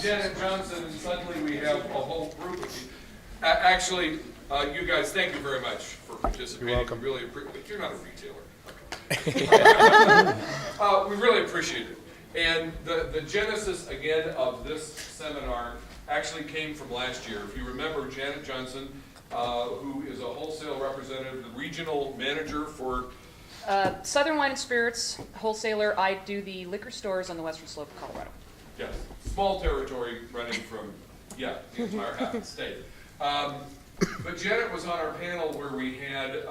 Janet Johnson, and suddenly we have a whole group of you. Actually, you guys, thank you very much for participating. You're welcome. We really appreciate. You're not a retailer. We really appreciate it. And the genesis, again, of this seminar actually came from last year. If you remember, Janet Johnson, who is a wholesale representative, the regional manager for Southern Wine and Spirits wholesaler. I do the liquor stores on the western slope of Colorado. yes, small territory running from, the entire half of the state. But Janet was on our panel where we had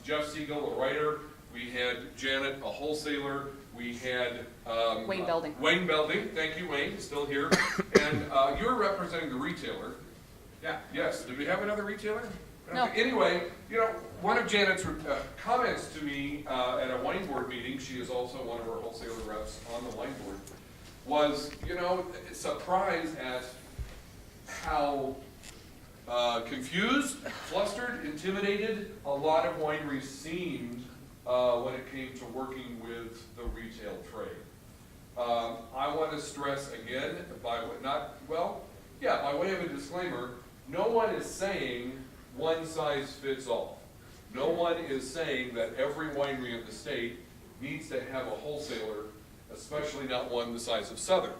Jeff Siegel, a writer, we had Janet, a wholesaler, we had Wayne Belding. Wayne Belding, thank you, Wayne, still here. And you're representing the retailer. Yeah. Yes, did we have another retailer? No. Anyway, one of Janet's comments to me at a wine board meeting, she is also one of our wholesaler reps on the wine board, was, surprised at how confused, flustered, intimidated a lot of wineries seemed when it came to working with the retail trade. I want to stress again, by way of a disclaimer, no one is saying one size fits all. No one is saying that every winery in the state needs to have a wholesaler, especially not one the size of Southern.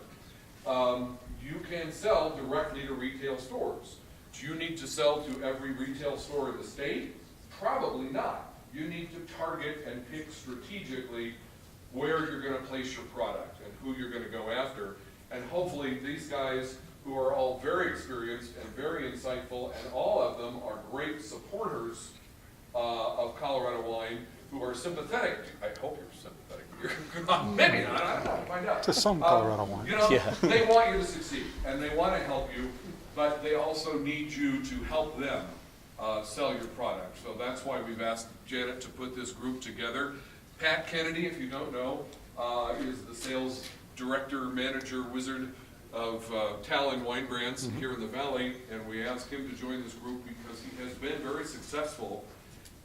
You can sell directly to retail stores. Do you need to sell to every retail store in the state? Probably not. You need to target and pick strategically where you're going to place your product and who you're going to go after. And hopefully these guys, who are all very experienced and very insightful, and all of them are great supporters of Colorado wine, who are sympathetic. I hope you're sympathetic. Maybe not. I don't know. Find out. To some Colorado wine. They want you to succeed, and they want to help you, but they also need you to help them sell your product. So that's why we've asked Janet to put this group together. Pat Kennedy, if you don't know, is the sales director, manager, wizard of Talon Wine Brands here in the Valley, and we asked him to join this group because he has been very successful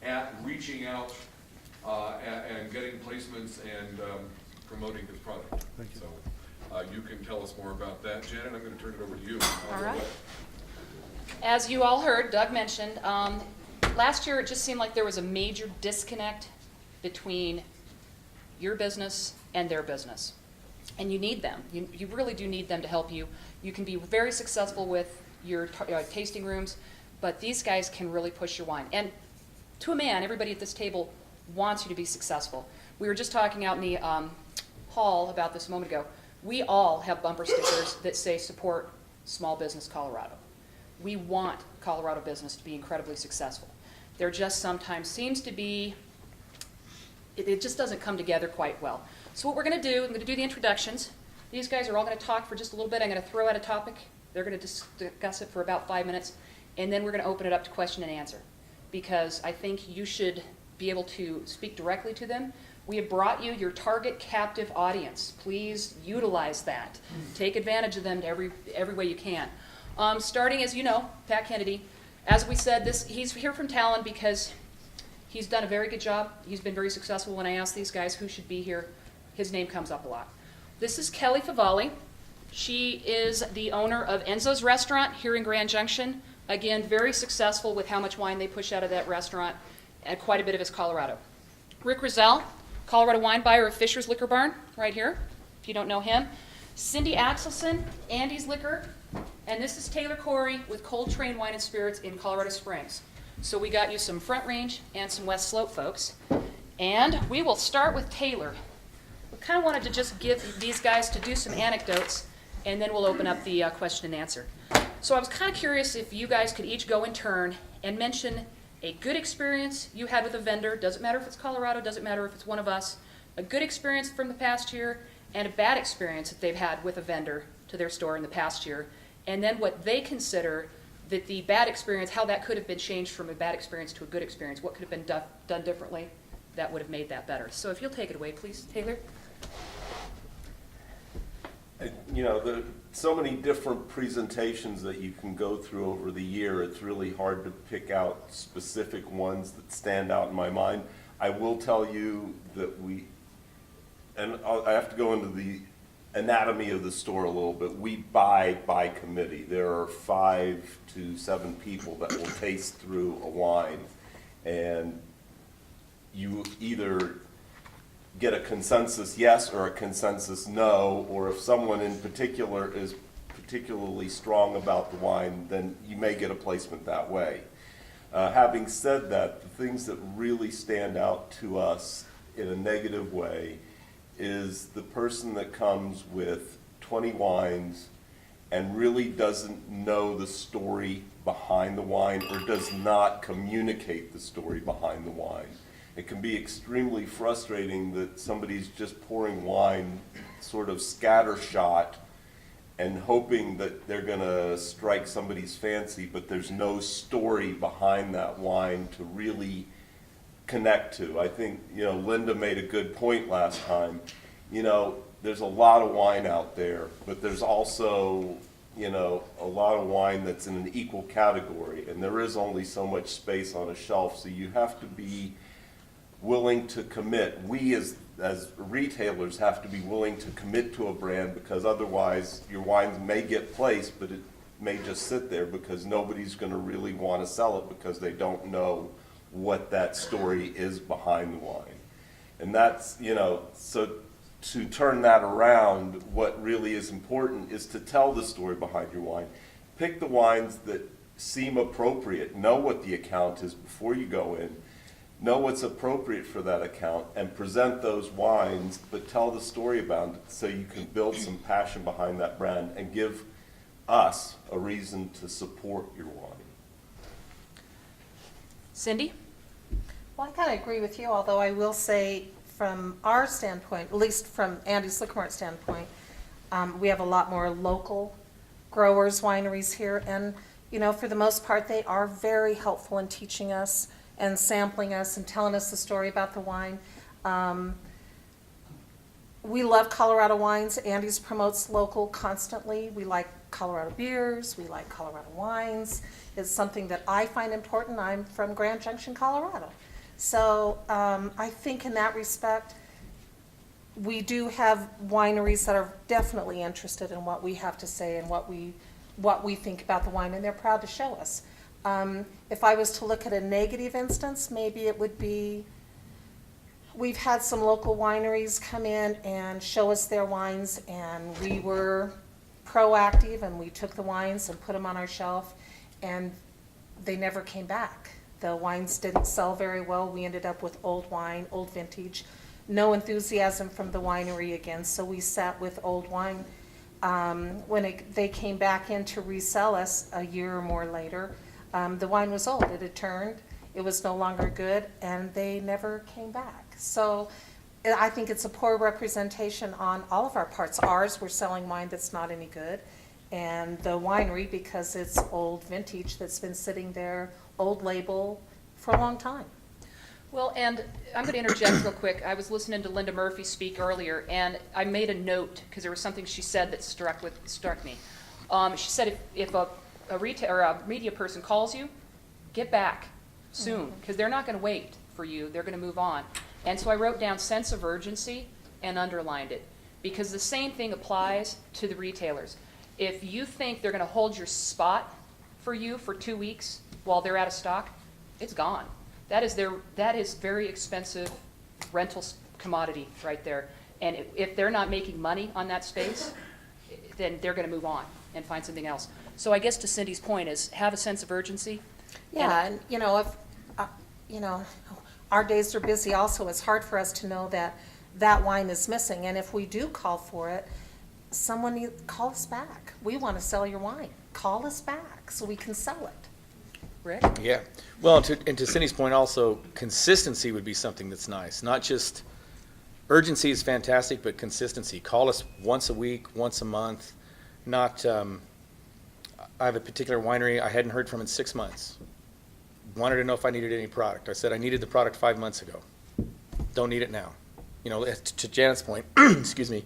at reaching out and getting placements and promoting his product. Thank you. So you can tell us more about that. Janet, I'm going to turn it over to you. All right. As you all heard, Doug mentioned, last year it just seemed like there was a major disconnect between your business and their business. And you need them. You really do need them to help you. You can be very successful with your tasting rooms, but these guys can really push your wine. And to a man, everybody at this table wants you to be successful. We were just talking out in the hall about this a moment ago. We all have bumper stickers that say support small business Colorado. We want Colorado business to be incredibly successful. There just sometimes seems to be, it just doesn't come together quite well. So what we're going to do, I'm going to do the introductions. These guys are all going to talk for just a little bit. I'm going to throw out a topic. They're going to discuss it for about 5 minutes, and then we're going to open it up to question and answer, because I think you should be able to speak directly to them. We have brought you your target captive audience. Please utilize that. Take advantage of them every way you can. Starting, as you know, Pat Kennedy. As we said, he's here from Talon because he's done a very good job. He's been very successful. When I ask these guys who should be here, his name comes up a lot. This is Kelly Favali. She is the owner of Enzo's Restaurant here in Grand Junction. Again, very successful with how much wine they push out of that restaurant, and quite a bit of it's Colorado. Rick Rizal, Colorado wine buyer of Fisher's Liquor Barn, right here, if you don't know him. Cindy Axelson, Andy's Liquor. And this is Taylor Corey with Cold Train Wine and Spirits in Colorado Springs. So we got you some Front Range and some West Slope folks. And we will start with Taylor. We kind of wanted to just give these guys to do some anecdotes, and then we'll open up the question and answer. So I was kind of curious if you guys could each go in turn and mention a good experience you had with a vendor. Doesn't matter if it's Colorado, doesn't matter if it's one of us. A good experience from the past year and a bad experience that they've had with a vendor to their store in the past year. And then what they consider that the bad experience, how that could have been changed from a bad experience to a good experience. What could have been done differently that would have made that better. So if you'll take it away, please, Taylor. So many different presentations that you can go through over the year. It's really hard to pick out specific ones that stand out in my mind. I will tell you that I have to go into the anatomy of the store a little bit. We buy by committee. There are 5 to 7 people that will taste through a wine, and you either get a consensus yes or a consensus no, or if someone in particular is particularly strong about the wine, then you may get a placement that way. Having said that, the things that really stand out to us in a negative way is the person that comes with 20 wines and really doesn't know the story behind the wine or does not communicate the story behind the wine. It can be extremely frustrating that somebody's just pouring wine sort of scattershot and hoping that they're gonna strike somebody's fancy, but there's no story behind that wine to really connect to. I think, Linda made a good point last time. There's a lot of wine out there, but there's also, a lot of wine that's in an equal category, and there is only so much space on a shelf, so you have to be willing to commit. We as retailers have to be willing to commit to a brand, because otherwise your wines may get placed, but it may just sit there because nobody's going to really want to sell it because they don't know what that story is behind the wine. And that's, so to turn that around, what really is important is to tell the story behind your wine. Pick the wines that seem appropriate. Know what the account is before you go in. Know what's appropriate for that account and present those wines, but tell the story about it so you can build some passion behind that brand and give us a reason to support your wine. Cindy? Well, I kind of agree with you, although I will say from our standpoint, at least from Andy's Liquor Mart standpoint, we have a lot more local growers, wineries here, and for the most part, they are very helpful in teaching us and sampling us and telling us the story about the wine. We love Colorado wines. Andy's promotes local constantly. We like Colorado beers. We like Colorado wines. It's something that I find important. I'm from Grand Junction, Colorado. So I think in that respect, we do have wineries that are definitely interested in what we have to say and what we think about the wine, and they're proud to show us. If I was to look at a negative instance, maybe it would be, we've had some local wineries come in and show us their wines, and we were proactive and we took the wines and put them on our shelf, and they never came back. The wines didn't sell very well. We ended up with old wine, old vintage, no enthusiasm from the winery again, so we sat with old wine. When they came back in to resell us a year or more later, the wine was old. It had turned. It was no longer good, and they never came back. So I think it's a poor representation on all of our parts. Ours, we're selling wine that's not any good, and the winery, because it's old vintage that's been sitting there, old label, for a long time. Well, and I'm going to interject real quick. I was listening to Linda Murphy speak earlier, and I made a note because there was something she said that struck me. She said if a retail or a media person calls you, get back soon, because they're not going to wait for you. They're going to move on. And so I wrote down sense of urgency and underlined it, because the same thing applies to the retailers. If you think they're going to hold your spot for you for 2 weeks while they're out of stock, it's gone. That is very expensive rental commodity right there. And if they're not making money on that space, then they're going to move on and find something else. So I guess to Cindy's point is have a sense of urgency. Yeah, and if our days are busy also, it's hard for us to know that wine is missing. And if we do call for it, call us back. We want to sell your wine. Call us back so we can sell it. Rick? Yeah. Well, and to Cindy's point also, consistency would be something that's nice. Not just, urgency is fantastic, but consistency. Call us once a week, once a month. Not, I have a particular winery I hadn't heard from in 6 months. Wanted to know if I needed any product. I said I needed the product 5 months ago. Don't need it now. To Janet's point, excuse me,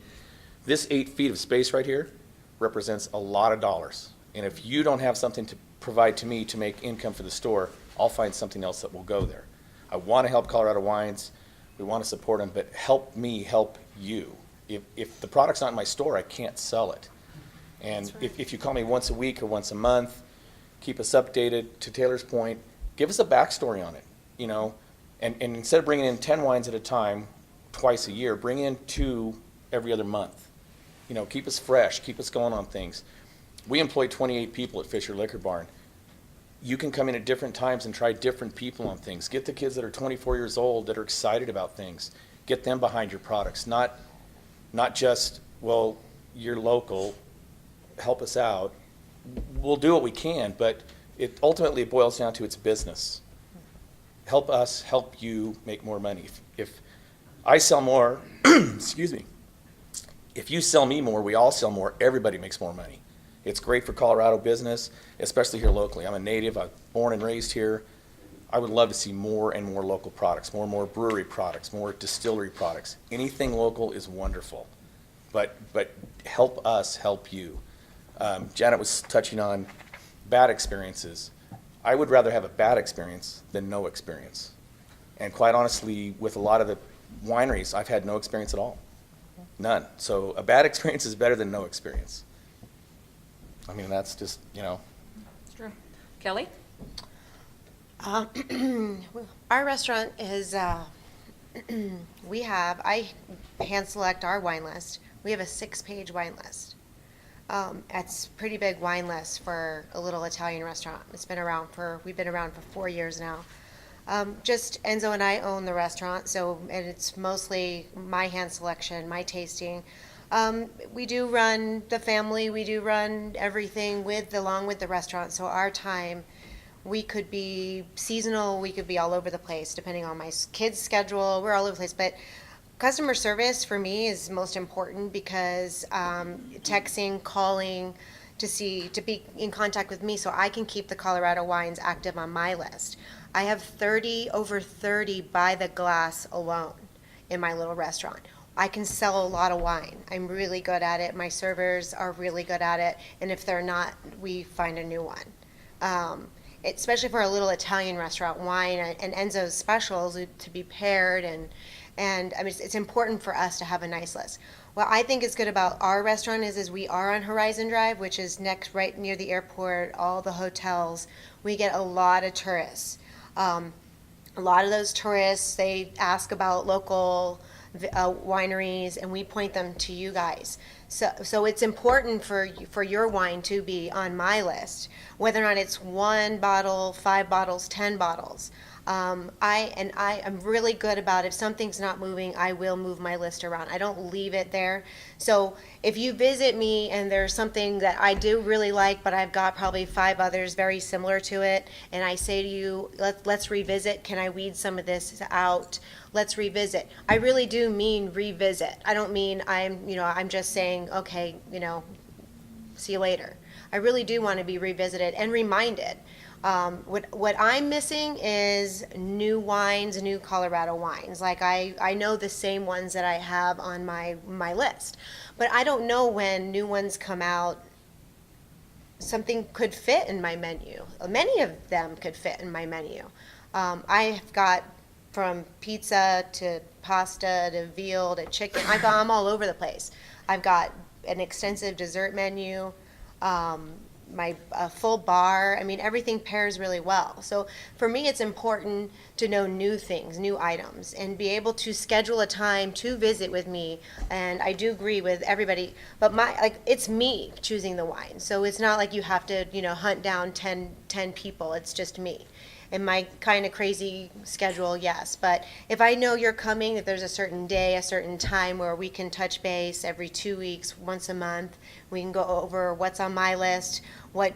this 8 feet of space right here represents a lot of dollars. And if you don't have something to provide to me to make income for the store, I'll find something else that will go there. I want to help Colorado wines. We want to support them, but help me help you. If the product's not in my store, I can't sell it. And if you call me once a week or once a month, keep us updated, to Taylor's point, give us a backstory on it, you know? And instead of bringing in 10 wines at a time, twice a year, bring in 2 every other month. You know, keep us fresh, keep us going on things. We employ 28 people at Fisher Liquor Barn. You can come in at different times and try different people on things. Get the kids that are 24 years old that are excited about things. Get them behind your products, not just, well, you're local, help us out. We'll do what we can, but it ultimately boils down to it's business. Help us help you make more money. If I sell more, excuse me, if you sell me more, we all sell more, everybody makes more money. It's great for Colorado business, especially here locally. I'm a native, I'm born and raised here. I would love to see more and more local products, more and more brewery products, more distillery products. Anything local is wonderful, but help us help you. Janet was touching on bad experiences. I would rather have a bad experience than no experience. And quite honestly, with a lot of the wineries, I've had no experience at all. None. So a bad experience is better than no experience. I mean, that's just, you know. It's true. Kelly? Our restaurant is, I hand select our wine list. We have a 6-page wine list. It's a pretty big wine list for a little Italian restaurant. We've been around for 4 years now. Just Enzo and I own the restaurant, and it's mostly my hand selection, my tasting. We do run the family, we do run everything along with the restaurant, so our time, we could be seasonal, we could be all over the place, depending on my kids' schedule, we're all over the place, but customer service for me is most important because texting, calling, to be in contact with me so I can keep the Colorado wines active on my list. I have over 30 by the glass alone in my little restaurant. I can sell a lot of wine. I'm really good at it. My servers are really good at it. And if they're not, we find a new one. Especially for a little Italian restaurant, wine and Enzo's specials to be paired. And I mean, it's important for us to have a nice list. What I think is good about our restaurant is we are on Horizon Drive, which is right near the airport, all the hotels. We get a lot of tourists. A lot of those tourists, they ask about local wineries, and we point them to you guys. So it's important for your wine to be on my list, whether or not it's 1 bottle, 5 bottles, 10 bottles. I'm really good about if something's not moving, I will move my list around. I don't leave it there. So if you visit me and there's something that I do really like, but I've got probably 5 others very similar to it, and I say to you, let's revisit. Can I weed some of this out? Let's revisit. I really do mean revisit. I don't mean I'm just saying, okay, see you later. I really do want to be revisited and reminded. What I'm missing is new wines, new Colorado wines. Like I know the same ones that I have on my list, but I don't know when new ones come out. Something could fit in my menu. Many of them could fit in my menu. I've got from pizza to pasta to veal to chicken. I'm all over the place. I've got an extensive dessert menu. My full bar. I mean, everything pairs really well. So for me, it's important to know new things, new items, and be able to schedule a time to visit with me. And I do agree with everybody, but it's me choosing the wine. So it's not like you have to, hunt down 10 people. It's just me. In my kind of crazy schedule, yes. But if I know you're coming, if there's a certain day, a certain time where we can touch base every 2 weeks, once a month, we can go over what's on my list, what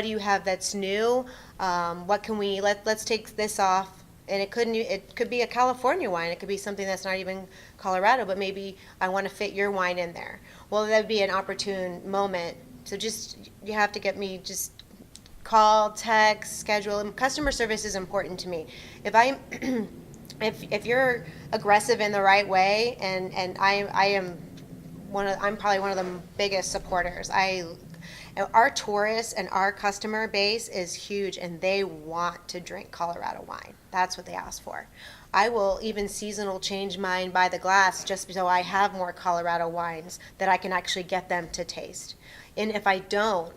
do you have that's new, what can we, let's take this off. And it could be a California wine, it could be something that's not even Colorado, but maybe I want to fit your wine in there. Well, that would be an opportune moment. So you have to get me just call, text, schedule. And customer service is important to me. If you're aggressive in the right way, and I'm probably one of the biggest supporters. Our tourists and our customer base is huge, and they want to drink Colorado wine. That's what they ask for. I will even seasonal change mine by the glass just so I have more Colorado wines that I can actually get them to taste. And if I don't,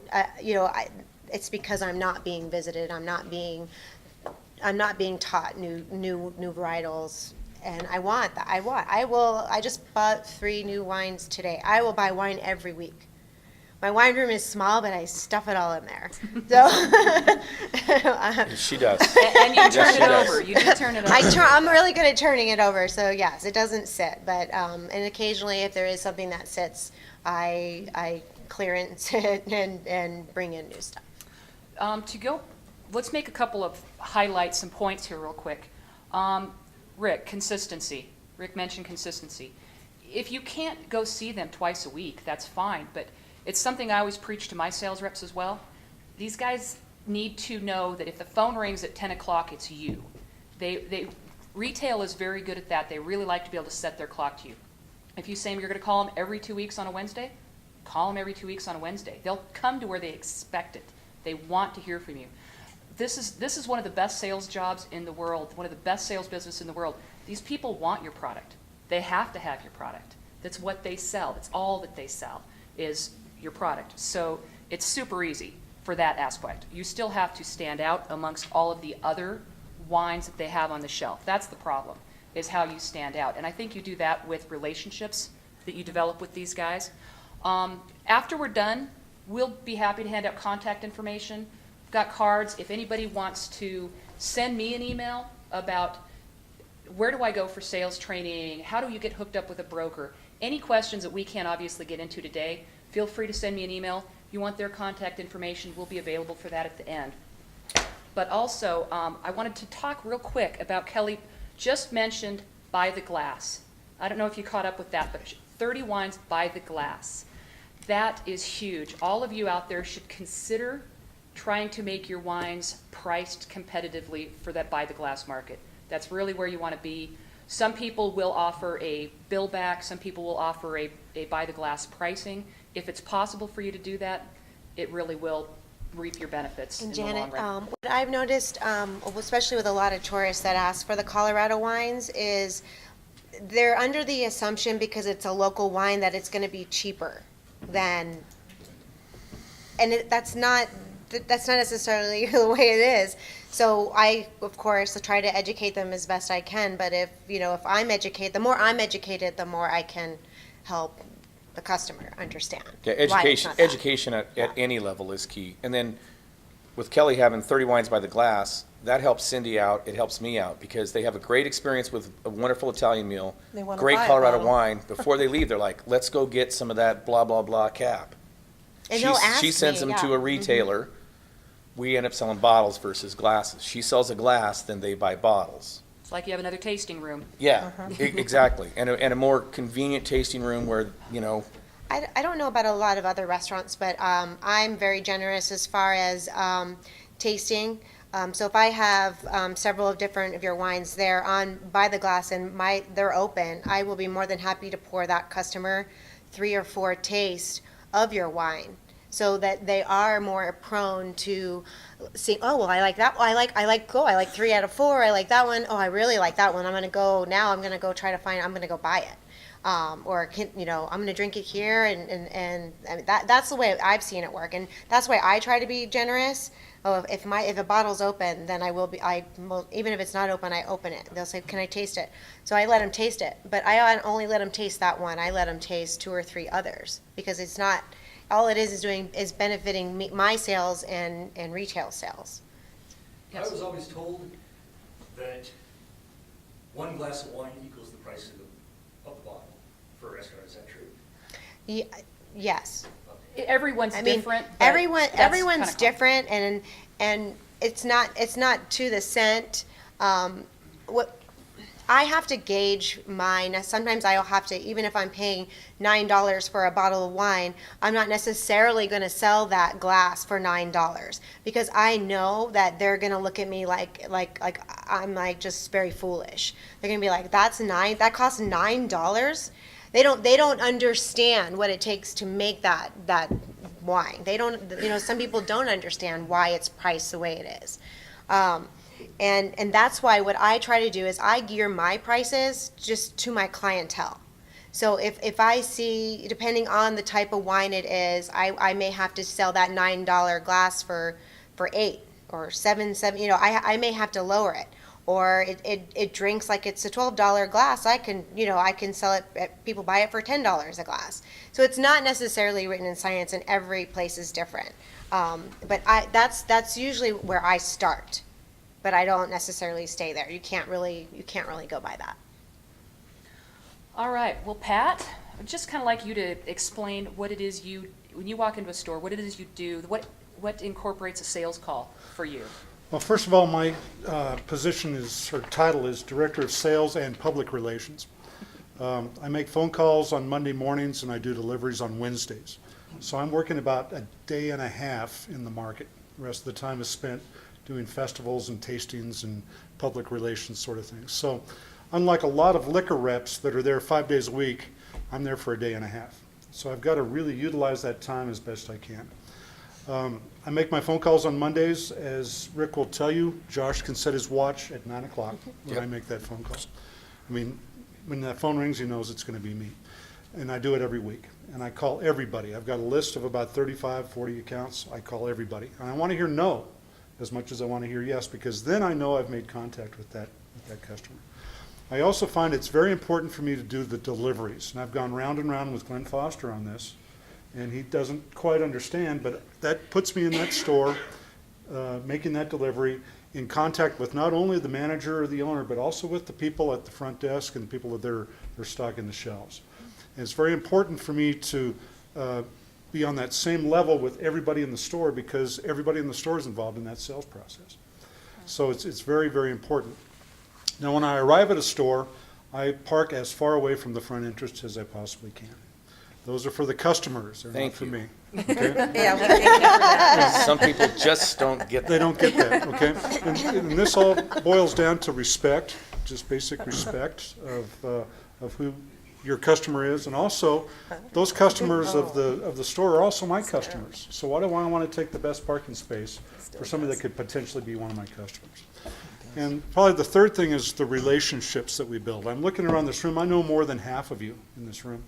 it's because I'm not being visited. I'm not being taught new varietals. And I want that. I just bought 3 new wines today. I will buy wine every week. My wine room is small, but I stuff it all in there. So She does. And you turn she it does. over. You do turn it over. I'm really good at turning it over. So yes, it doesn't sit. But and occasionally, if there is something that sits, I clearance it and bring in new stuff. Let's make a couple of highlights and points here real quick. Rick, consistency. Rick mentioned consistency. If you can't go see them twice a week, that's fine, but it's something I always preach to my sales reps as well. These guys need to know that if the phone rings at 10 o'clock, it's you. Retail is very good at that. They really like to be able to set their clock to you. If you say you're going to call them every 2 weeks on a Wednesday, call them every 2 weeks on a Wednesday. They'll come to where they expect it. They want to hear from you. This is one of the best sales jobs in the world, one of the best sales business in the world. These people want your product. They have to have your product. That's what they sell. That's all that they sell is your product. So it's super easy for that aspect. You still have to stand out amongst all of the other wines that they have on the shelf. That's the problem, is how you stand out. And I think you do that with relationships that you develop with these guys. After we're done, we'll be happy to hand out contact information. We've got cards. If anybody wants to send me an email about where do I go for sales training, how do you get hooked up with a broker, any questions that we can't obviously get into today, feel free to send me an email. If you want their contact information, we'll be available for that at the end. But also, I wanted to talk real quick about Kelly just mentioned by the glass. I don't know if you caught up with that, but 30 wines by the glass. That is huge. All of you out there should consider trying to make your wines priced competitively for that by the glass market. That's really where you want to be. Some people will offer a bill back. Some people will offer a by the glass pricing. If it's possible for you to do that, it really will reap your benefits And in the long Janet, run. what I've noticed, especially with a lot of tourists that ask for the Colorado wines, is they're under the assumption because it's a local wine that it's going to be cheaper than, and that's not necessarily the way it is. So I, of course, try to educate them as best I can. But if I'm educated, the more I'm educated, the more I can help the customer understand. Yeah, why it's education, not that. education at any level is key. And then with Kelly having 30 wines by the glass, that helps Cindy out, it helps me out, because they have a great experience with a wonderful Italian meal, They wanna great buy a Colorado bottle. wine. Before they leave, they're like, let's go get some of that blah, blah, blah cap. And they'll ask She sends me, them to yeah. a retailer. We end up selling bottles versus glasses. She sells a glass, then they buy bottles. It's like you have another tasting room. Yeah, exactly. And a more convenient tasting room where, I don't know about a lot of other restaurants, but I'm very generous as far as tasting. So if I have several of different of your wines there on by the glass and they're open, I will be more than happy to pour that customer 3 or 4 tastes of your wine, so that they are more prone to see, oh, well, I like that. I like 3 out of 4. I like that one. Oh, I really like that one. I'm going to go buy it. I'm going to drink it here, and I mean, that's the way I've seen it work, and that's why I try to be generous. Oh, if a bottle's open, then even if it's not open, I open it. They'll say, "Can I taste it?" So I let them taste it, but I only let them taste that one. I let them taste 2 or 3 others, because it's not all it is doing is benefiting my sales and retail sales. Yes. I was always told that 1 glass of wine equals the price of the bottle for a restaurant. Is that true? Yes. Everyone's I mean, different. But everyone's that's kinda common. different, and it's not to the cent. What I have to gauge mine. Sometimes I'll have to, even if I'm paying $9 for a bottle of wine, I'm not necessarily going to sell that glass for $9, because I know that they're going to look at me like I'm like just very foolish. They're going to be like, that costs $9. They don't understand what it takes to make that wine. They don't, some people don't understand why it's priced the way it is. And that's why what I try to do is I gear my prices just to my clientele. So if I see, depending on the type of wine it is, I may have to sell that $9 glass for 8 or 7, you know, I may have to lower it. Or it drinks like it's a $12 glass. I can sell it, people buy it for $10 a glass. So it's not necessarily written in science, and every place is different. But that's usually where I start. But I don't necessarily stay there. You can't really go by that. All right, well, Pat, I'd just kind of like you to explain what it is when you walk into a store, what it is you do, what incorporates a sales call for you? Well, first of all, my position or title is Director of Sales and Public Relations. I make phone calls on Monday mornings and I do deliveries on Wednesdays. So I'm working about a day and a half in the market. The rest of the time is spent doing festivals and tastings and public relations sort of things. So unlike a lot of liquor reps that are there 5 days a week, I'm there for a day and a half. So I've got to really utilize that time as best I can. I make my phone calls on Mondays. As Rick will tell you, Josh can set his watch at 9 o'clock when I make that phone call. I mean, when that phone rings, he knows it's going to be me. And I do it every week. And I call everybody. I've got a list of about 35, 40 accounts. I call everybody. And I want to hear no as much as I want to hear yes, because then I know I've made contact with that customer. I also find it's very important for me to do the deliveries. And I've gone round and round with Glenn Foster on this. And he doesn't quite understand, but that puts me in that store, making that delivery, in contact with not only the manager or the owner, but also with the people at the front desk and the people that they're stocking the shelves. And it's very important for me to be on that same level with everybody in the store, because everybody in the store is involved in that sales process. So it's very, very important. Now, when I arrive at a store, I park as far away from the front entrance as I possibly can. Those are for the customers, they're not for me. Okay? Yeah, we thank you for that. Some people just don't get They that. don't get that, okay? And this all boils down to respect, just basic respect of who your customer is, and also those customers of the store are also my customers. So why do I want to take the best parking space for somebody that could potentially be one of my customers? And probably the third thing is the relationships that we build. I'm looking around this room. I know more than half of you in this room.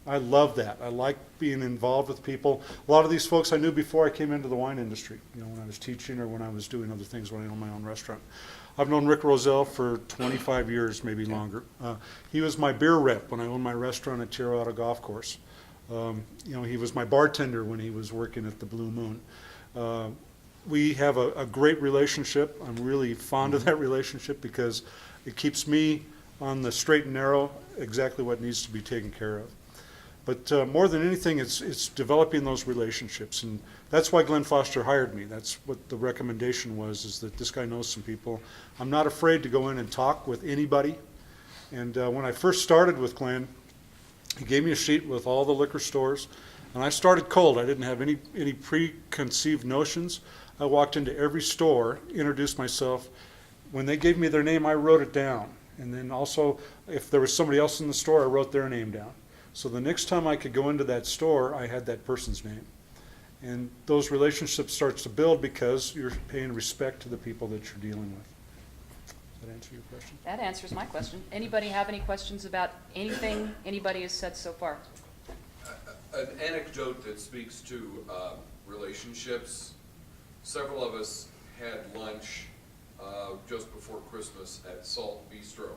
I love that. I like being involved with people. A lot of these folks I knew before I came into the wine industry, when I was teaching or when I was doing other things, when I owned my own restaurant. I've known Rick Roselle for 25 years, maybe longer. He was my beer rep when I owned my restaurant at Tierra Auto Golf Course. He was my bartender when he was working at the Blue Moon. We have a great relationship. I'm really fond of that relationship because it keeps me on the straight and narrow, exactly what needs to be taken care of. But more than anything, it's developing those relationships, and that's why Glenn Foster hired me. That's what the recommendation was, is that this guy knows some people. I'm not afraid to go in and talk with anybody. And when I first started with Glenn, he gave me a sheet with all the liquor stores, and I started cold. I didn't have any preconceived notions. I walked into every store, introduced myself. When they gave me their name, I wrote it down. And then also, if there was somebody else in the store, I wrote their name down. So the next time I could go into that store, I had that person's name. And those relationships starts to build because you're paying respect to the people that you're dealing with. Does that answer your question? That answers my question. Anybody have any questions about anything anybody has said so far? An anecdote that speaks to relationships. Several of us had lunch just before Christmas at Salt Bistro.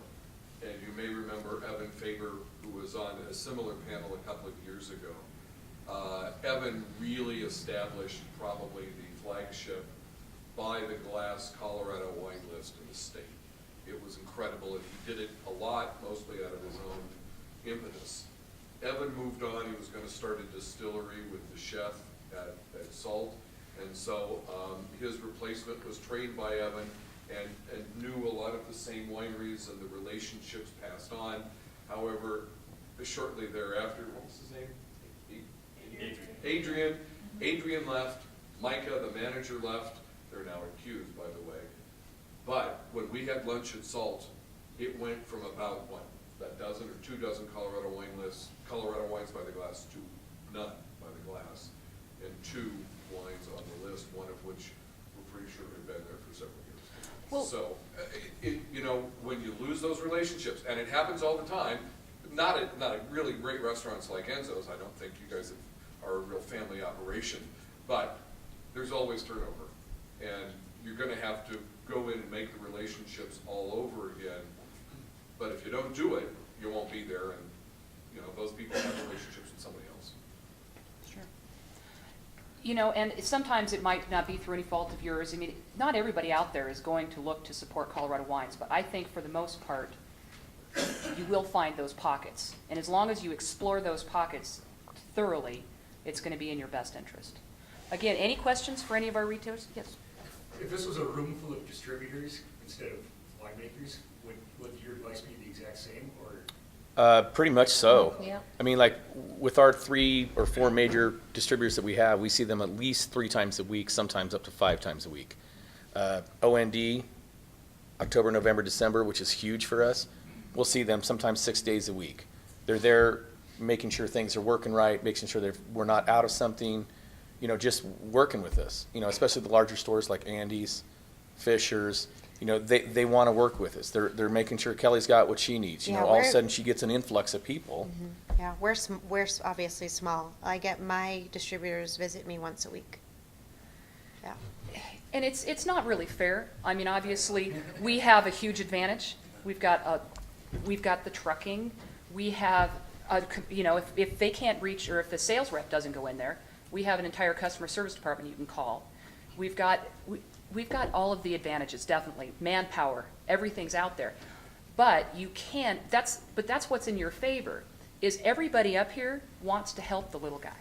And you may remember Evan Faber, who was on a similar panel a couple of years ago. Evan really established probably the flagship by the glass Colorado wine list in the state. It was incredible, and he did it a lot, mostly out of his own impetus. Evan moved on. He was going to start a distillery with the chef at Salt, and so his replacement was trained by Evan and knew a lot of the same wineries, and the relationships passed on. However, shortly thereafter, what was his name? Adrian left. Micah, the manager, left. They're now accused, by the way. But when we had lunch at Salt, it went from about, a dozen or 2 dozen Colorado wines by the glass to none by the glass, and 2 wines on the list, one of which we're pretty sure had been there for several years. Well- So, you know, when you lose those relationships, and it happens all the time, not at really great restaurants like Enzo's, I don't think you guys are a real family operation, but there's always turnover. And you're gonna have to go in and make the relationships all over again. But if you don't do it, you won't be there, and, you know, those people have relationships with somebody else. Sure. You know, and sometimes it might not be through any fault of yours. I mean, not everybody out there is going to look to support Colorado wines, but I think for the most part, you will find those pockets. And as long as you explore those pockets thoroughly, it's going to be in your best interest. Again, any questions for any of our retailers? Yes. If this was a room full of distributors instead of winemakers, would your advice be the exact same, or? Pretty much so. Yeah. I mean, like, with our 3 or 4 major distributors that we have, we see them at least 3 times a week, sometimes up to 5 times a week. OND, October, November, December, which is huge for us, we'll see them sometimes 6 days a week. They're there making sure things are working right, making sure we're not out of something, you know, just working with us. You know, especially the larger stores like Andy's, Fisher's, you know, they want to work with us. They're making sure Kelly's got what she needs. You Yeah, know, all of a we're- sudden she gets an influx of people. Yeah, we're obviously small. I get my distributors visit me once a week. Yeah. And it's not really fair. I mean, obviously, we have a huge advantage. We've got the trucking. We have, you know, if they can't reach, or if the sales rep doesn't go in there, we have an entire customer service department you can call. We've got all of the advantages, definitely. Manpower, everything's out there. But you can't, that's what's in your favor, is everybody up here wants to help the little guy.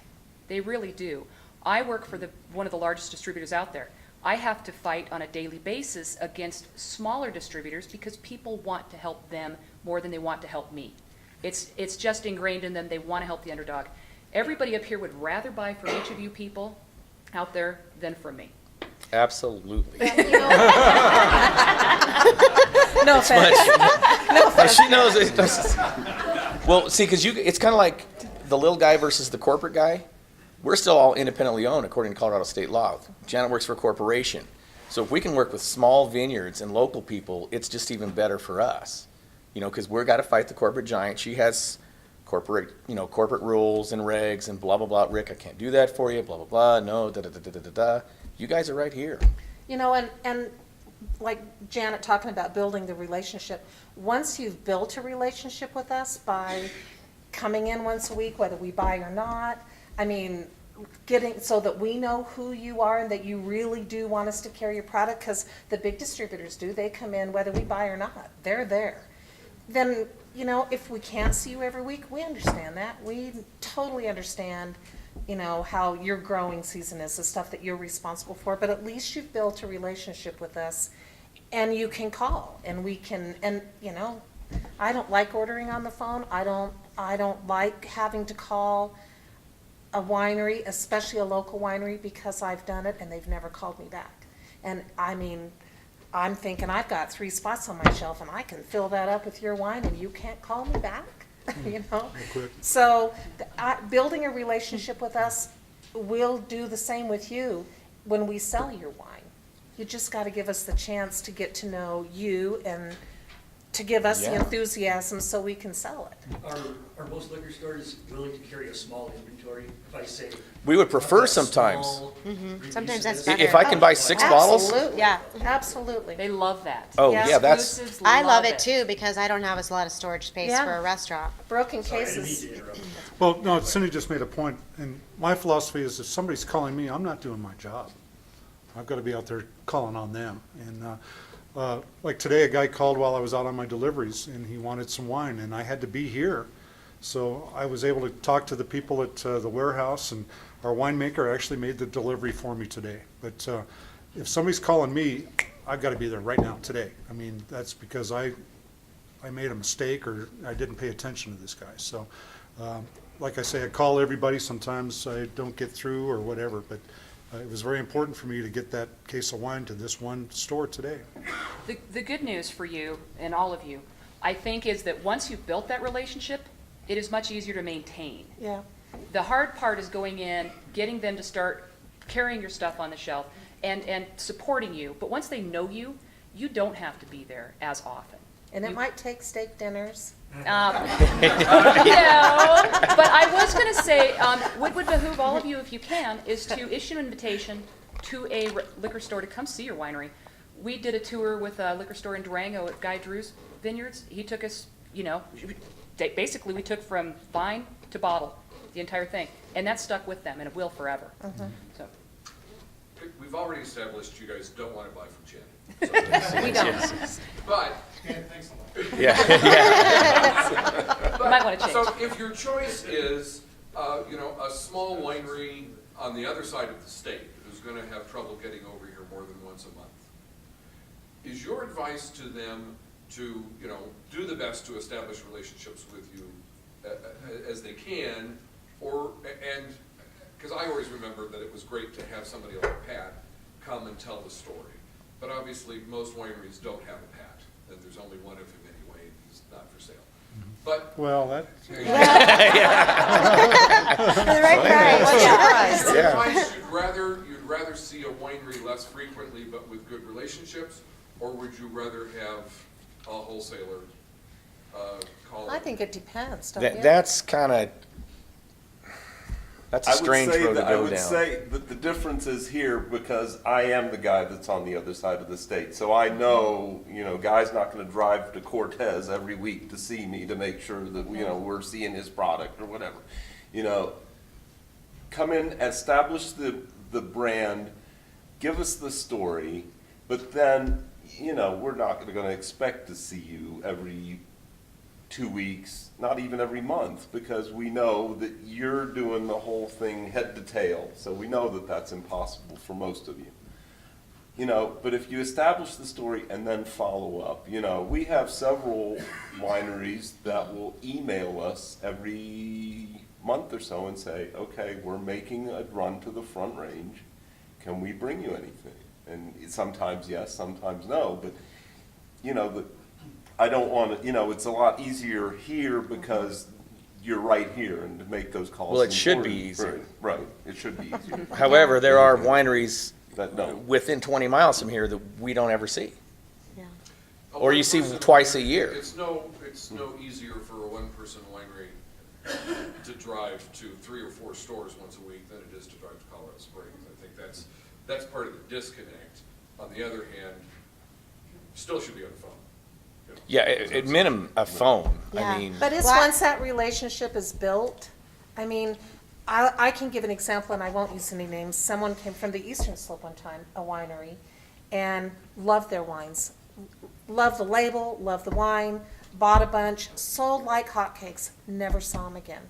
They really do. I work for one of the largest distributors out there. I have to fight on a daily basis against smaller distributors because people want to help them more than they want to help me. It's just ingrained in them. They want to help the underdog. Everybody up here would rather buy from each of you people out there than from me. Absolutely. No offense. But she knows it. Well, see, because it's kind of like the little guy versus the corporate guy. We're still all independently owned according to Colorado state law. Janet works for a corporation. So if we can work with small vineyards and local people, it's just even better for us. You know, because we've got to fight the corporate giant. She has corporate rules and regs and blah, blah, blah. Rick, I can't do that for you, blah, blah, blah. No, da, da, da, da, da, da, da. You guys are right here. You know, and like Janet talking about building the relationship, once you've built a relationship with us by coming in once a week, whether we buy or not, I mean, getting so that we know who you are and that you really do want us to carry your product, because the big distributors do, they come in whether we buy or not, they're there. Then, you know, if we can't see you every week, we understand that. We totally understand, you know, how your growing season is, the stuff that you're responsible for, but at least you've built a relationship with us and you can call and we can, and you know, I don't like ordering on the phone. I don't like having to call a winery, especially a local winery, because I've done it and they've never called me back. And I mean, I'm thinking I've got 3 spots on my shelf and I can fill that up with your wine and you can't call me back, you know? Quick. So building a relationship with us, we'll do the same with you when we sell your wine. You just got to give us the chance to get to know you and to give us the Yeah. enthusiasm so we can sell it. Are most liquor stores willing to carry a small inventory? If I say. We would prefer "I've got sometimes. small Sometimes that's reviews of better. this," If I can buy 6 bottles, Absolutely. Yeah. Absolutely. They love that. oh, Yes. yeah, that's, Exclusives I love it too because I don't have a lot of storage space Yeah. for a restaurant. Broken Sorry, I didn't mean cases. to interrupt. Well, no, Cindy just made a point, and my philosophy is if somebody's calling me, I'm not doing my job. I've got to be out there calling on them. And like today, a guy called while I was out on my deliveries, and he wanted some wine, and I had to be here. So I was able to talk to the people at the warehouse, and our winemaker actually made the delivery for me today. But if somebody's calling me, I've got to be there right now, today. I mean, that's because I made a mistake or I didn't pay attention to this guy. So, like I say, I call everybody. Sometimes I don't get through or whatever, but it was very important for me to get that case of wine to this one store today. The good news for you and all of you, I think, is that once you've built that relationship, it is much easier to maintain. Yeah. The hard part is going in, getting them to start carrying your stuff on the shelf and supporting you. But once they know you, you don't have to be there as often. And it might take steak dinners. No, but I was going to say, what would behoove all of you, if you can, is to issue an invitation to a liquor store to come see your winery. We did a tour with a liquor store in Durango at Guy Drew's Vineyards. He took us, basically we took from vine to bottle, the entire thing. And that stuck with them, and it will forever. So, We've already established you guys don't want to buy from Janet. We don't. But, Yeah. you might want to change. so if your choice is, a small winery on the other side of the state who's going to have trouble getting over here more than once a month, is your advice to them to, do the best to establish relationships with you as they can, because I always remember that it was great to have somebody like Pat come and tell the story. But obviously, most wineries don't have a Pat, and there's only one of him anyway, and he's not for sale. But Well, that, For the right price. Surprise. your advice, you'd rather see a winery less frequently but with good relationships, or would you rather have a wholesaler call? I think it depends, don't you? That's kind of, that's a strange road to I go would down. say that the difference is here because I am the guy that's on the other side of the state. So I know, guy's not going to drive to Cortez every week to see me to make sure that, we're seeing his product or whatever. Come in, establish the brand, give us the story, but then, we're not going to expect to see you every 2 weeks, not even every month, because we know that you're doing the whole thing head to tail. So we know that that's impossible for most of you. But if you establish the story and then follow up, we have several wineries that will email us every month or so and say, okay, we're making a run to the Front Range. Can we bring you anything? And sometimes yes, sometimes no, but I don't want to, it's a lot easier here because you're right here and to make those calls. Well, it should be important. easier. Right, it should be easier. However, there are wineries That don't. within 20 miles from here that we don't ever see. Yeah. A Or you see one-person twice a winery, year. It's no easier for a one-person winery to drive to 3 or 4 stores once a week than it is to drive to Colorado Springs. I think that's part of the disconnect. On the other hand, still should be on the phone. Yeah, at minimum, a phone. Yeah. I mean, But it's Well, once that relationship is built, I mean, I can give an example, and I won't use any names. Someone came from the Eastern Slope one time, a winery, and loved their wines. Loved the label, loved the wine, bought a bunch, sold like hotcakes, never saw them again.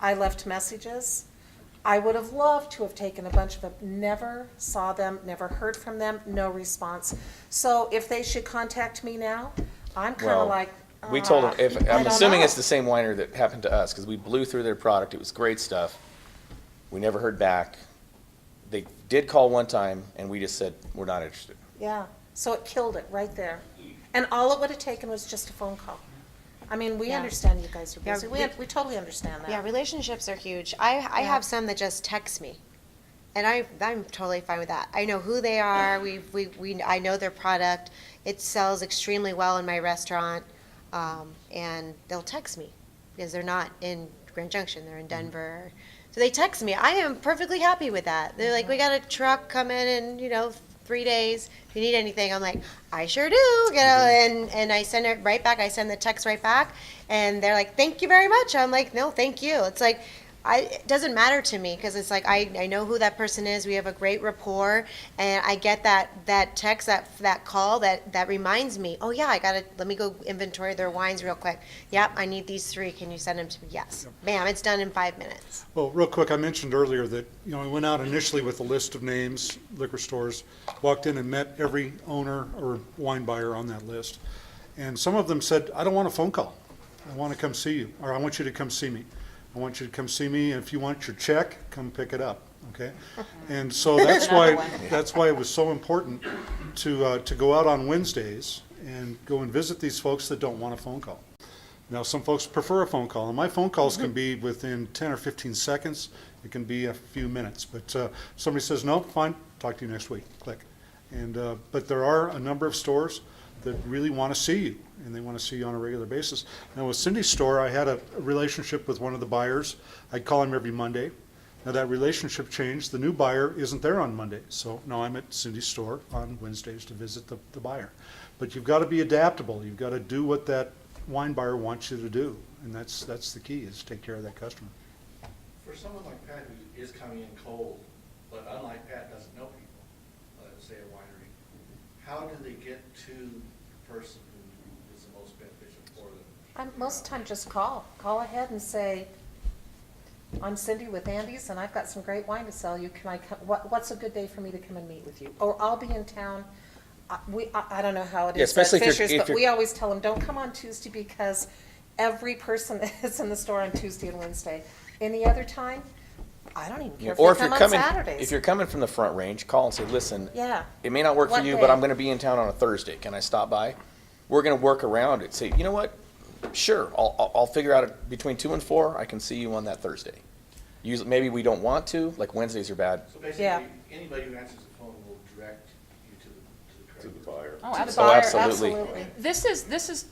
I left messages. I would have loved to have taken a bunch of them, never saw them, never heard from them, no response. So if they should contact me now, I'm kind Well, of like, we told them, I I'm don't assuming know. it's the same winery that happened to us, because we blew through their product. It was great stuff. We never heard back. They did call one time, and we just said, we're not interested. Yeah, so it killed it right there. And all it would have taken was just a phone call. I mean, we Yeah. understand you guys are Yeah, busy. We totally understand that. Yeah, relationships are huge. I Yeah. have some that just text me, and I'm totally fine with that. I know who they are. I know their product. It sells extremely well in my restaurant, and they'll text me because they're not in Grand Junction. They're in Denver. So they text me. I am perfectly happy with that. They're like, we got a truck coming in, 3 days. If you need anything, I'm like, I sure do, and I send it right back. I send the text right back, and they're like, thank you very much. I'm like, no, thank you. It's like, it doesn't matter to me because it's like I know who that person is. We have a great rapport, and I get that text, that call that reminds me. Oh yeah, let me go inventory their wines real quick. Yep, I need these 3. Can you send them to me? Yes. Bam, it's done in 5 minutes. well, real quick, I mentioned earlier that, we went out initially with a list of names, liquor stores, walked in and met every owner or wine buyer on that list. And some of them said, I don't want a phone call. I want to come see you, or I want you to come see me. I want you to come see me, and if you want your check, come pick it up, okay? And so that's why it was so important to go out on Wednesdays and go and visit these folks that don't want a phone call. Now, some folks prefer a phone call, and my phone calls can be within 10 or 15 seconds. It can be a few minutes, but somebody says, no, fine, talk to you next week, click. And, but there are a number of stores that really want to see you, and they want to see you on a regular basis. Now with Cindy's store, I had a relationship with one of the buyers. I'd call him every Monday. Now that relationship changed. The new buyer isn't there on Monday, so now I'm at Cindy's store on Wednesdays to visit the buyer. But you've got to be adaptable. You've got to do what that wine buyer wants you to do, and that's the key, is take care of that customer. For someone like Pat who is coming in cold, but unlike Pat, doesn't know people, say a winery, how do they get to the person who is the most beneficial for them? Most of the time, just call ahead and say, I'm Cindy with Andy's, and I've got some great wine to sell you. Can I come, what's a good day for me to come and meet with you? Or I'll be in town. I don't know how it Yeah, is at especially if you're- Fisher's, if but you're- we always tell them, don't come on Tuesday because every person is in the store on Tuesday and Wednesday. Any other time, I don't even care if Or they if you're come on coming, Saturdays. if you're coming from the Front Range, call and say, listen, Yeah. it may not work for What you, day? but I'm gonna be in town on a Thursday. Can I stop by? We're gonna work around it. Say, you know what? Sure, I'll figure out it between 2 and 4. I can see you on that Thursday. Usually, maybe we don't want to, like Wednesdays are bad. So basically, Yeah. anybody who answers the phone will direct you to the To the correct buyer. Oh, To the absolutely. buyer, absolutely. This is,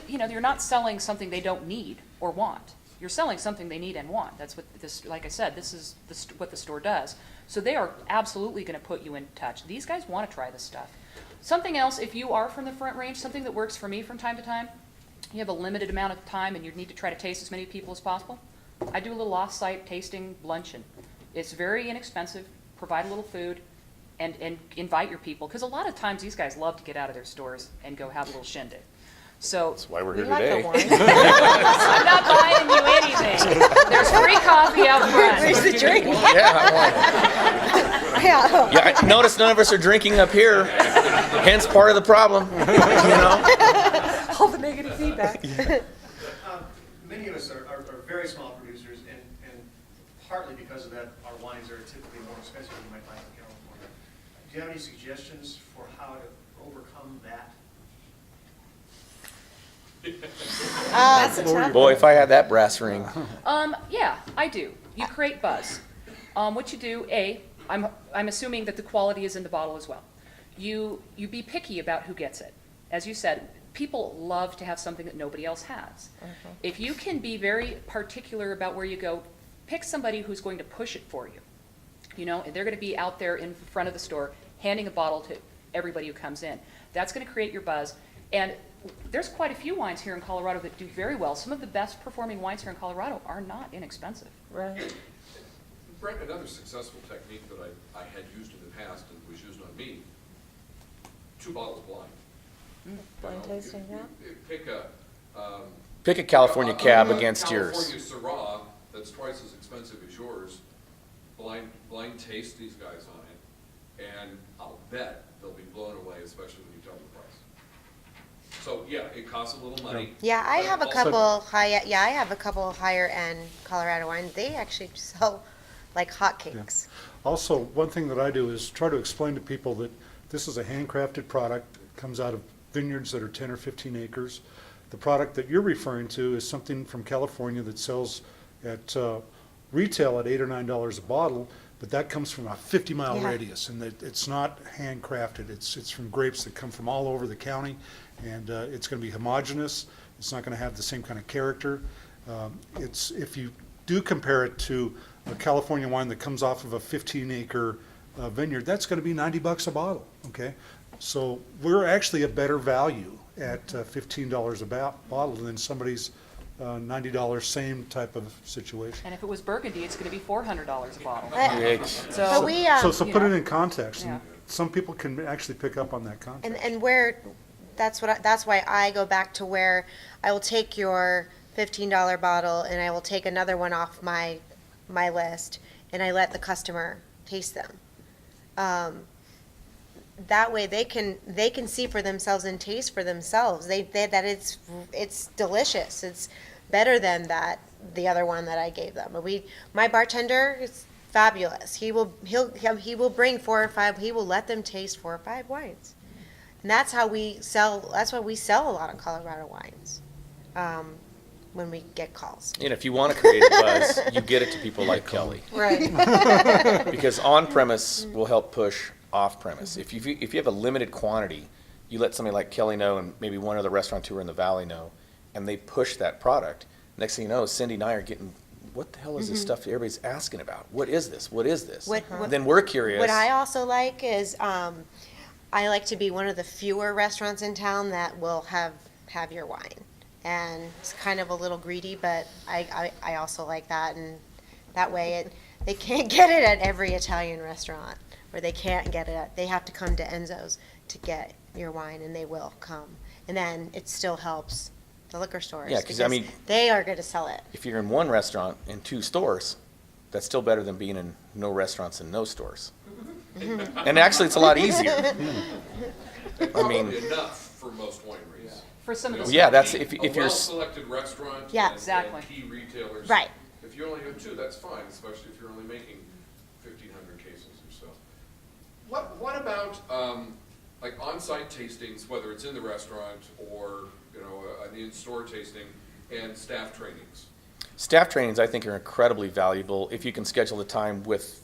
you know, you're not selling something they don't need or want. You're selling something they need and want. That's what this, like I said, this is what the store does. So they are absolutely going to put you in touch. These guys want to try this stuff. Something else, if you are from the Front Range, something that works for me from time to time, you have a limited amount of time and you need to try to taste as many people as possible. I do a little off-site tasting luncheon. It's very inexpensive, provide a little food, and invite your people. Because a lot of times these guys love to get out of their stores and go have a little shindig. So That's why we're We here like today. a wine. I'm not buying you anything. There's free coffee out front. Where's the drink? Yeah, Yeah. yeah, I notice none of us are drinking up here, hence part of the problem, you know? All the negative feedback. Many of us are very small producers, and partly because of that, our wines are typically more expensive than you might find in California. Do you have any suggestions for how to overcome that? That's a tough Boy, if I had that brass ring. Yeah, I do. You create buzz. What you do, I'm assuming that the quality is in the bottle as well. You be picky about who gets it. As you said, people love to have something that nobody else has. If you can be very particular about where you go, pick somebody who's going to push it for you. You know, and they're going to be out there in front of the store handing a bottle to everybody who comes in. That's going to create your buzz. And there's quite a few wines here in Colorado that do very well. Some of the best performing wines here in Colorado are not inexpensive. Right. Brett, another successful technique that I had used in the past and was used on me, 2 bottles blind. Blind You know, tasting, you Pick a. Pick a California cab a against yours. California Syrah that's twice as expensive as yours, blind taste these guys on it, and I'll bet they'll be blown away, especially when you tell them the price. So, yeah, it costs a little money. Yeah, I but have a also- couple I have a couple higher end Colorado wines. They actually sell like hotcakes. Also, one thing that I do is try to explain to people that this is a handcrafted product. It comes out of vineyards that are 10 or 15 acres. The product that you're referring to is something from California that sells at retail at $8 or $9 a bottle, but that comes from a 50-mile Yeah. radius, and it's not handcrafted. It's from grapes that come from all over the county, and it's going to be homogeneous. It's not going to have the same kind of character. It's if you do compare it to a California wine that comes off of a 15-acre vineyard, that's going to be $90 a bottle. Okay, so we're actually a better value at $15 a bottle than somebody's $90 same type of situation. And if it was Burgundy, it's going to be $400 a bottle. But So, we So you put it know. in context, Yeah. and some people can actually pick up on that context. and where that's why I go back to where I will take your $15 bottle and I will take another one off my list and I let the customer taste them. That way they can see for themselves and taste for themselves. That it's delicious. It's better than the other one that I gave them. My bartender is fabulous. He will bring 4 or 5. He will let them taste 4 or 5 wines, and that's how we sell. That's why we sell a lot of Colorado wines. When we get calls. And if you want to create a buzz, you get it to people like Kelly. Right. Because on-premise will help push off-premise. If you have a limited quantity, you let somebody like Kelly know and maybe one other restaurateur in the valley know, and they push that product. Next thing you know, Cindy and I are getting, what the hell is this stuff everybody's asking about? What is this? What is this? What- Then we're curious. What I also like is, I like to be one of the fewer restaurants in town that will have your wine. And it's kind of a little greedy, but I also like that, and that way they can't get it at every Italian restaurant, or they can't get it they have to come to Enzo's to get your wine, and they will come. And then it still helps the liquor stores. Yeah, 'cause, I mean, they are going to sell it. If you're in one restaurant and 2 stores, that's still better than being in no restaurants and no stores. And actually, it's a lot easier. I Probably mean, enough for most wineries. For some of the. Yeah, that's if A you're. well-selected restaurant Yeah. and Exactly. key retailers. Right. If you only have 2, that's fine, especially if you're only making 1,500 cases or so. What about, like on-site tastings, whether it's in the restaurant or, you know, an in-store tasting, and staff trainings? Staff trainings, I think, are incredibly valuable if you can schedule the time with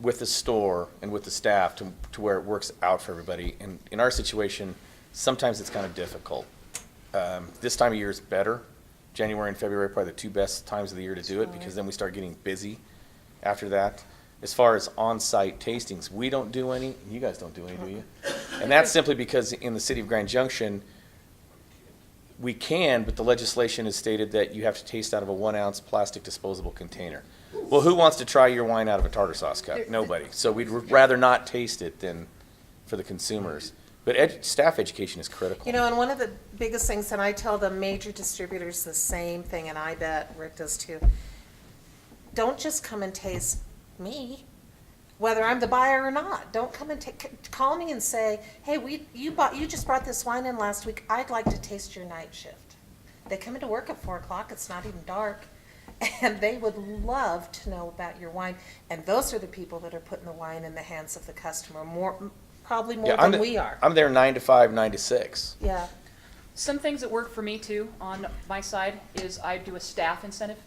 the store and with the staff to where it works out for everybody. And in our situation, sometimes it's kind of difficult. This time of year is better. January and February are probably the 2 best times of the year to do it, because then we start getting busy after that. As far as on-site tastings, we don't do any, you guys don't do any, do you? And that's simply because in the city of Grand Junction, we can, but the legislation has stated that you have to taste out of a 1-ounce plastic disposable container. Well, who wants to try your wine out of a tartar sauce cup? Nobody. So we'd rather not taste it than for the consumers. But staff education is critical. You know, and one of the biggest things, and I tell the major distributors the same thing, and I bet Rick does too, don't just come and taste me, whether I'm the buyer or not. Don't come and call me and say, hey, you just brought this wine in last week, I'd like to taste your night shift. They come into work at 4 o'clock, it's not even dark, and they would love to know about your wine. And those are the people that are putting the wine in the hands of the customer, probably more than we are. I'm there 9 to 5, 9 to 6. Yeah. Some things that work for me too, on my side, is I do a staff incentive,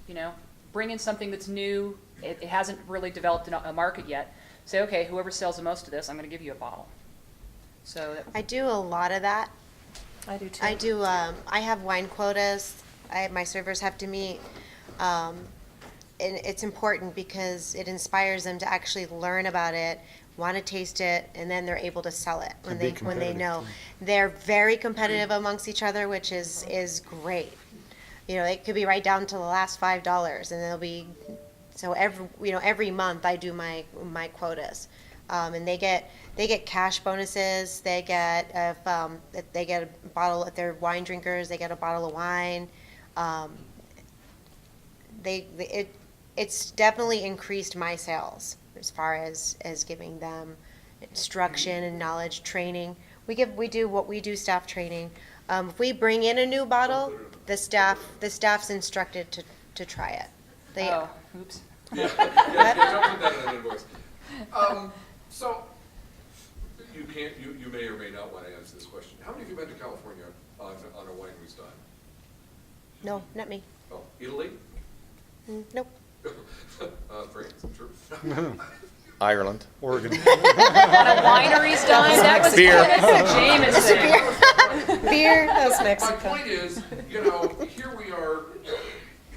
you know, bring in something that's new, it hasn't really developed a market yet. Say, okay, whoever sells the most of this, I'm gonna give you a bottle. So, I do a lot of that. I do too. I do, I have wine quotas, my servers have to meet. And it's important because it inspires them to actually learn about it, want to taste it, and then they're able to sell it when be they know. competitive, They're very competitive amongst each other, which is great. You know, it could be right down to the last $5, and they'll be, so every month I do my quotas. And they get cash bonuses, they get, if they get a bottle, if they're wine drinkers, they get a bottle of wine. It's definitely increased my sales as far as giving them instruction and knowledge, training. We do staff training. If we bring in a new bottle, the staff's instructed to try it. oh, oops. Yeah, don't put that in an invoice. So, you may or may not want to answer this question. How many of you been to California on a winery's time? No, not me. Oh, Italy? Nope. France, sure. Ireland. Oregon. On a winery's dime, that was Beer. Jameson. Beer. That's My Mexico. point is, you know, here we are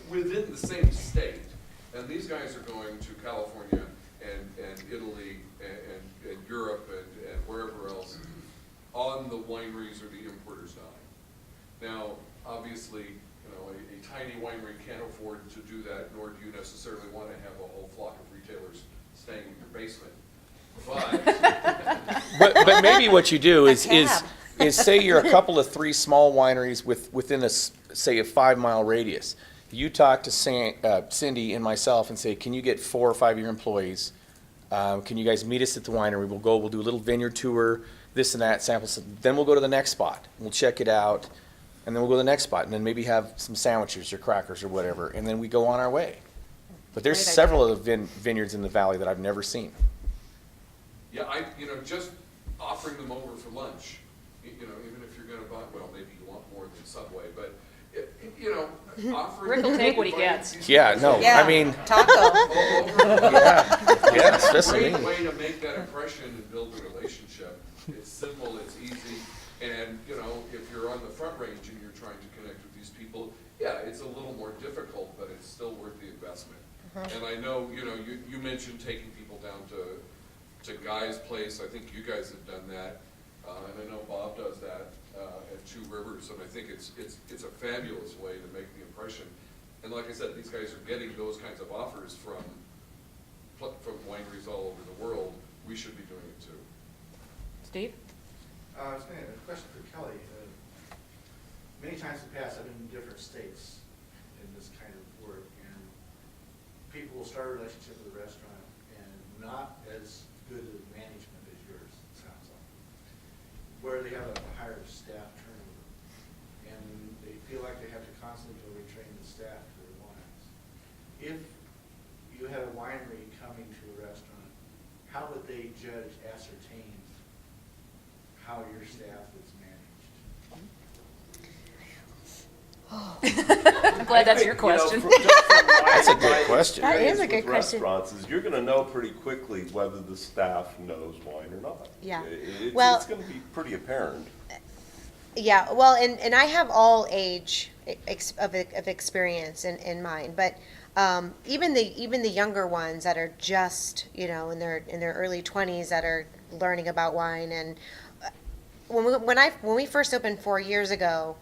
within the same state, and these guys are going to California and Italy and Europe and wherever else on the wineries or the importer's dime. Now, obviously, you know, a tiny winery can't afford to do that, nor do you necessarily want to have a whole flock of retailers staying in your basement. But But maybe what you do is tab. say you're a couple of 3 small wineries within say a 5-mile radius. You talk to Cindy and myself and say, can you get 4 or 5 of your employees? Can you guys meet us at the winery? We'll do a little vineyard tour, this and that, samples. Then we'll go to the next spot. We'll check it out. And then we'll go to the next spot and then maybe have some sandwiches or crackers or whatever. And then we go on our way. But there's Great idea. several of the vineyards in the valley that I've never seen. yeah, just offering them over for lunch, you know, even if you're gonna buy, well, maybe you want more than Subway, but you know, offering. Rick will take what he inviting gets. these Yeah, guys no, over Yeah. I mean, Taco. all over. yeah, especially Great me. way to make that impression and build a relationship. It's simple, it's easy, and, you know, if you're on the front range and you're trying to connect with these people, yeah, it's a little more difficult, but it's still worth the investment. And I know, you know, you mentioned taking people down to Guy's place. I think you guys have done that, and I know Bob does that at Two Rivers, and I think it's a fabulous way to make the impression. And like I said, these guys are getting those kinds of offers from wineries all over the world. We should be doing it too. Steve? I was going to have a question for Kelly. Many times in the past, I've been in different states in this kind of work, and people will start a relationship with a restaurant and not as good a management as yours, it sounds like, where they have a higher staff turnover, and they feel like they have to constantly go retrain the staff for their wines. If you had a winery coming to a restaurant, how would they ascertain how your staff is managed? I'm glad that's your question. That's a good question. That is a good question. Restaurants is you're gonna know pretty quickly whether the staff knows wine or not. Yeah. Well. It's gonna be pretty apparent. Yeah, well, and I have all age of experience in mind, but even the younger ones that are just, you know, in their early 20s that are learning about wine, and when we first opened 4 years ago,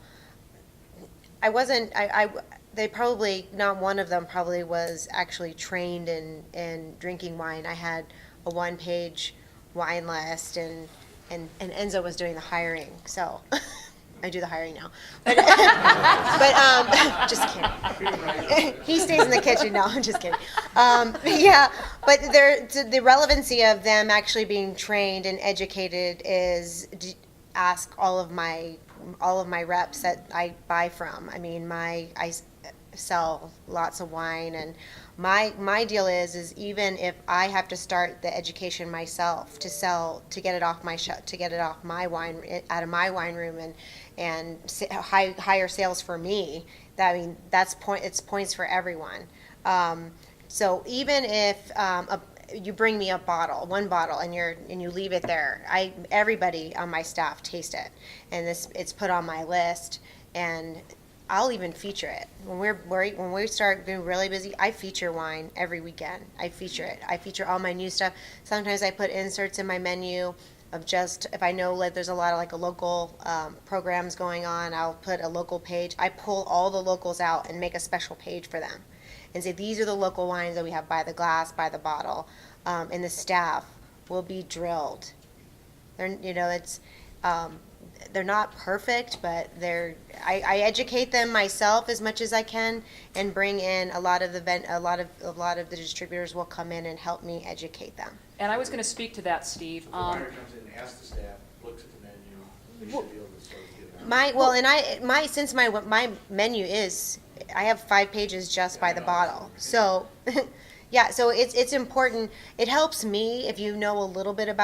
they probably, not one of them probably was actually trained in drinking wine. I had a 1-page wine list, and Enzo was doing the hiring, so I do the hiring now. But just kidding. He stays in the kitchen. No, I'm just kidding. Yeah, but the relevancy of them actually being trained and educated is ask all of my reps that I buy from. I mean, I sell lots of wine, and my deal is even if I have to start the education myself to get it off my to get it off my wine, out of my wine room, and higher sales for me. It's points for everyone. So even if you bring me one bottle, and you leave it there, everybody on my staff taste it, and it's put on my list, and I'll even feature it. When we start being really busy, I feature wine every weekend. I feature it. I feature all my new stuff. Sometimes I put inserts in my menu of just, if I know that there's a lot of local programs going on, I'll put a local page. I pull all the locals out and make a special page for them and say, these are the local wines that we have by the glass, by the bottle, and the staff will be drilled. They're not perfect, but I educate them myself as much as I can, and bring in a lot of the distributors will come in and help me educate them. And I was going to speak to that, Steve. If the winery comes in and asks the staff, looks at the menu, they should be able to sort of give them. Since my menu is, I have 5 pages just by the bottle, so yeah, so it's important. It helps me if you know a little bit about